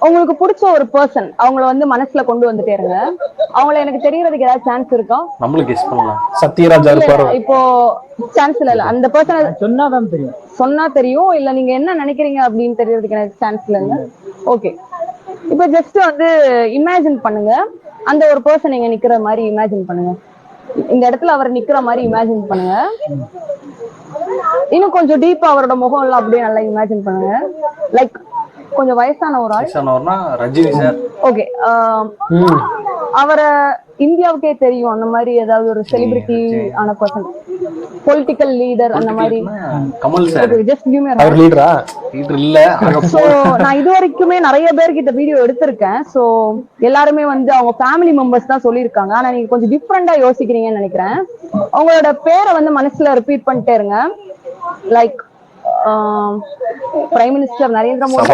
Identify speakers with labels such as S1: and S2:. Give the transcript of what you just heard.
S1: உங்களுக்கு பிடிச்ச ஒரு பர்சன் அவங்கள வந்து மனசுல கொண்டு வந்துட்டே இருங்க. அவங்கள எனக்கு தெரியறதுக்கு ஏதாவது சான்ஸ் இருக்கா?
S2: நம்மளுக்கு கெஸ் பண்ணலாம்.
S3: சத்யராஜா இருப்பாரு.
S1: இப்போ சான்ஸ் இல்ல. அந்த பர்சன்
S3: சொன்னாதான் தெரியும்.
S1: சொன்னா தெரியும். இல்ல நீங்க என்ன நினைக்கிறீங்க அப்படின்னு தெரியறதுக்கு எனக்கு சான்ஸ் இல்ல. ஓகே, இப்போ ஜஸ்ட் வந்து இமேஜின் பண்ணுங்க. அந்த ஒரு பர்சன் நீங்க நிக்கிற மாதிரி இமேஜின் பண்ணுங்க. இந்த இடத்துல அவர் நிக்கிற மாதிரி இமேஜின் பண்ணுங்க. இன்னும் கொஞ்சம் டீப்பா அவரோட முகம் எல்லாம் அப்படியே நல்லா இமேஜின் பண்ணுங்க. லைக் கொஞ்சம் வயசான ஒரு ஆள்.
S2: வயசானவர்னா ரஜினி சார்.
S1: ஓகே, அவரை இந்தியாவுக்கே தெரியும் அந்த மாதிரி ஏதாவது ஒரு செலிபிரிட்டி ஆன பர்சன், பொலிட்டிக்கல் லீடர் அந்த மாதிரி.
S2: Kamal sir.
S1: Just give me
S3: அவர் லீடரா?
S2: லீடர் இல்ல.
S1: சோ நான் இது வரைக்குமே நிறைய பேர்கிட்ட வீடியோ எடுத்திருக்கேன். சோ எல்லாருமே வந்து அவங்க ஃபேமிலி மெம்பர்ஸ் தான் சொல்லியிருக்காங்க. ஆனா நீங்க கொஞ்சம் டிஃப்ரெண்டா யோசிக்கிறீங்கன்னு நினைக்கிறேன். அவங்களோட பேரை வந்து மனசுல ரிப்பீட் பண்ணிட்டே இருங்க. Like prime minister Narendra Modi.